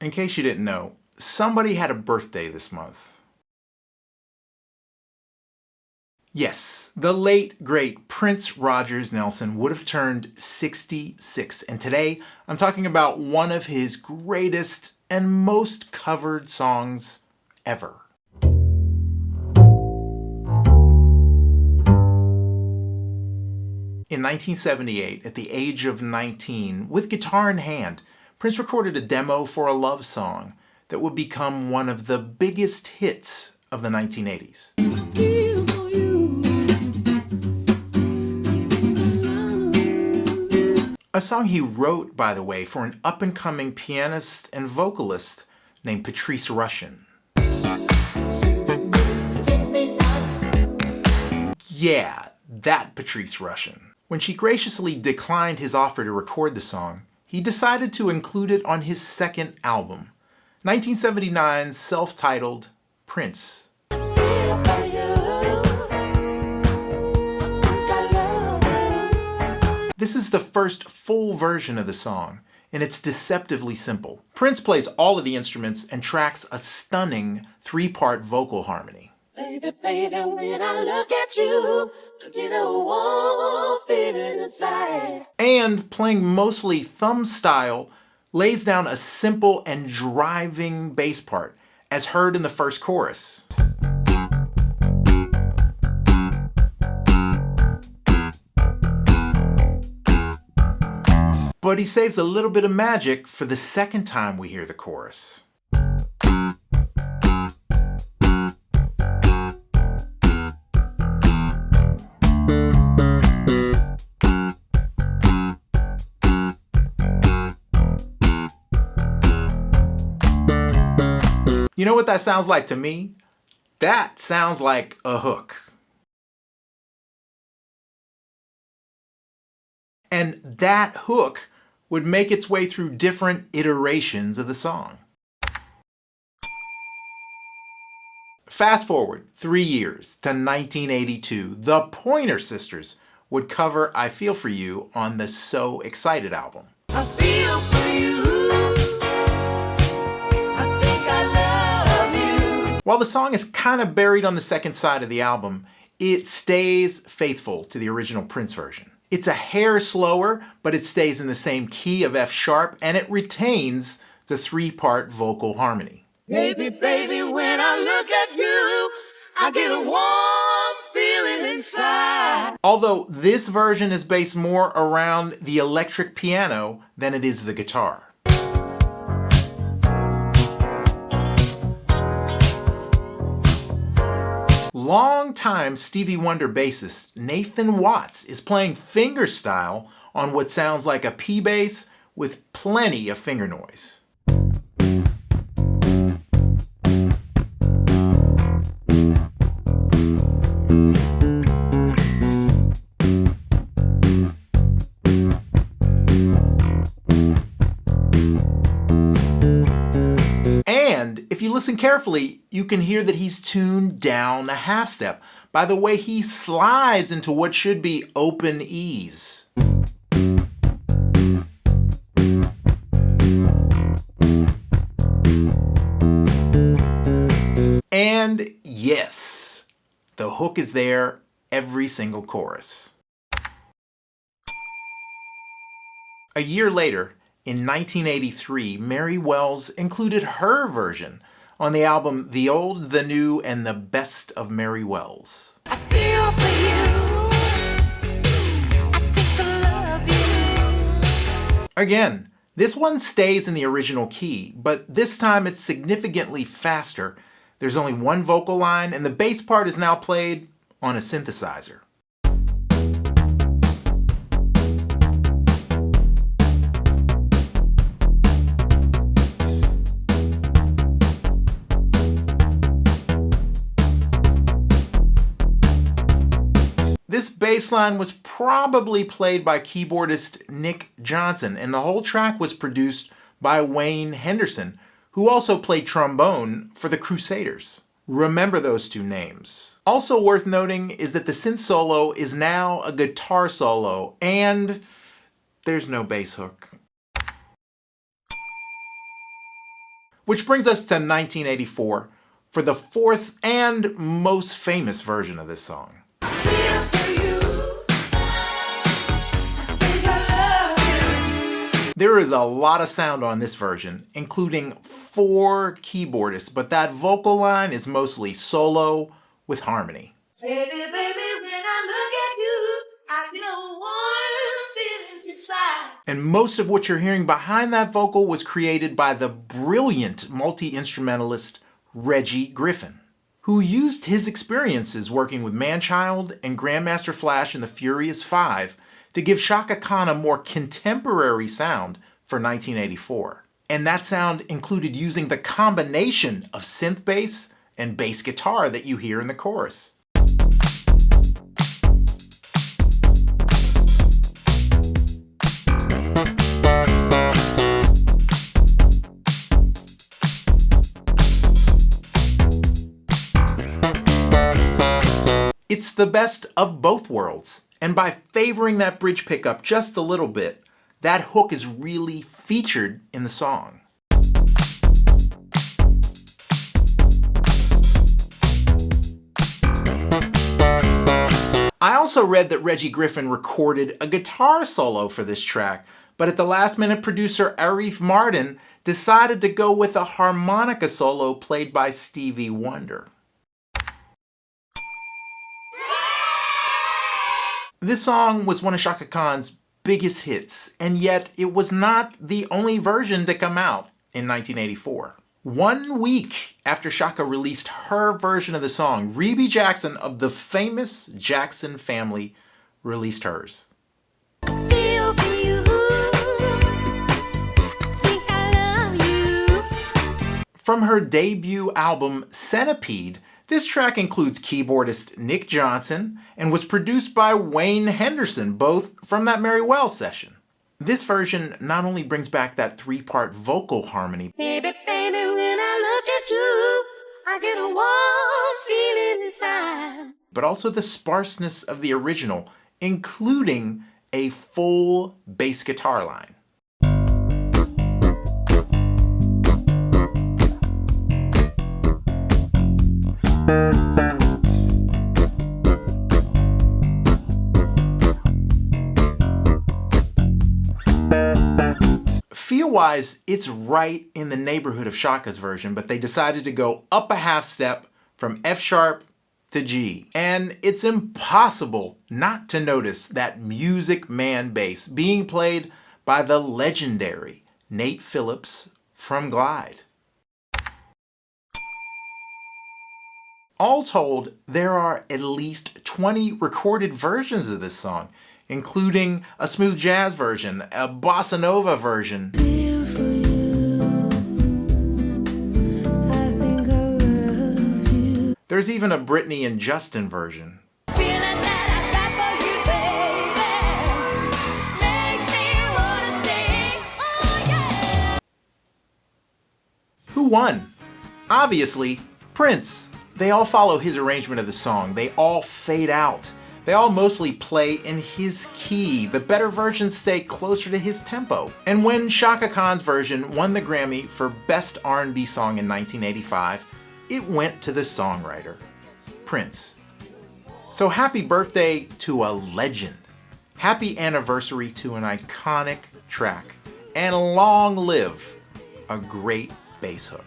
In case you didn't know, somebody had a birthday this month. Yes, the late, great Prince Rogers Nelson would have turned 66, and today I'm talking about one of his greatest and most covered songs ever. In 1978, at the age of 19, with guitar in hand, Prince recorded a demo for a love song that would become one of the biggest hits of the 1980s. A song he wrote, by the way, for an up-and-coming pianist and vocalist named Patrice Rushen. Yeah, that Patrice Rushen. When she graciously declined his offer to record the song, he decided to include it on his second album, 1979's self-titled Prince. This is the first full version of the song, and it's deceptively simple. Prince plays all of the instruments and tracks a stunning 3-part vocal harmony. Baby, baby, when I look at you, I get a warm feeling inside. And playing mostly thumb style, lays down a simple and driving bass part, as heard in the first chorus. But he saves a little bit of magic for the second time we hear the chorus. You know what that sounds like to me? That sounds like a hook. And that hook would make its way through different iterations of the song. Fast forward 3 years to 1982, the Pointer Sisters would cover I Feel For You on the So Excited album. I feel for you. I think I love you. While the song is kind of buried on the second side of the album, it stays faithful to the original Prince version. It's a hair slower, but it stays in the same key of F sharp, and it retains the 3-part vocal harmony. Baby, baby, when I look at you, I get a warm feeling inside. Although this version is based more around the electric piano than it is the guitar. Longtime Stevie Wonder bassist Nathan Watts is playing fingerstyle on what sounds like a P bass with plenty of finger noise. And if you listen carefully, you can hear that he's tuned down a half step by the way he slides into what should be open E's. And yes, the hook is there every single chorus. A year later, in 1983, Mary Wells included her version on the album The Old, the New, and the Best of Mary Wells. I feel for you. I think I love you. Again, this one stays in the original key, but this time it's significantly faster. There's only one vocal line, and the bass part is now played on a synthesizer. This bass line was probably played by keyboardist Nick Johnson, and the whole track was produced by Wayne Henderson, who also played trombone for the Crusaders. Remember those two names. Also worth noting is that the synth solo is now a guitar solo, and there's no bass hook. Which brings us to 1984 for the fourth and most famous version of this song. There is a lot of sound on this version, including 4 keyboardists, but that vocal line is mostly solo with harmony. Baby, baby, when I look at you, I get a warm feeling inside. And most of what you're hearing behind that vocal was created by the brilliant multi-instrumentalist Reggie Griffin, who used his experiences working with Manchild and Grandmaster Flash in the Furious 5 to give Chaka Khan a more contemporary sound for 1984. And that sound included using the combination of synth bass and bass guitar that you hear in the chorus. It's the best of both worlds. And by favoring that bridge pickup just a little bit, that hook is really featured in the song. I also read that Reggie Griffin recorded a guitar solo for this track, but at the last minute producer Arif Mardin decided to go with a harmonica solo played by Stevie Wonder. This song was one of Chaka Khan's biggest hits, and yet it was not the only version to come out in 1984. 1 week after Chaka released her version of the song, Rebbie Jackson of the famous Jackson family released hers. Feel for you. Think I love you. From her debut album Centipede, this track includes keyboardist Nick Johnson and was produced by Wayne Henderson, both from that Mary Wells session. This version not only brings back that 3-part vocal harmony, baby, baby, when I look at you, I get a warm feeling inside, but also the sparseness of the original, including a full bass guitar line. Feel-wise, it's right in the neighborhood of Chaka's version, but they decided to go up a half step from F sharp to G. And it's impossible not to notice that Music Man bass being played by the legendary Nate Phillips from Glide. All told, there are at least 20 recorded versions of this song, including a smooth jazz version, a bossa nova version. There's even a Britney and Justin version. Who won? Obviously, Prince. They all follow his arrangement of the song. They all fade out. They all mostly play in his key. The better versions stay closer to his tempo. And when Chaka Khan's version won the Grammy for Best R&B Song in 1985, it went to the songwriter, Prince. So happy birthday to a legend. Happy anniversary to an iconic track. And long live a great bass hook.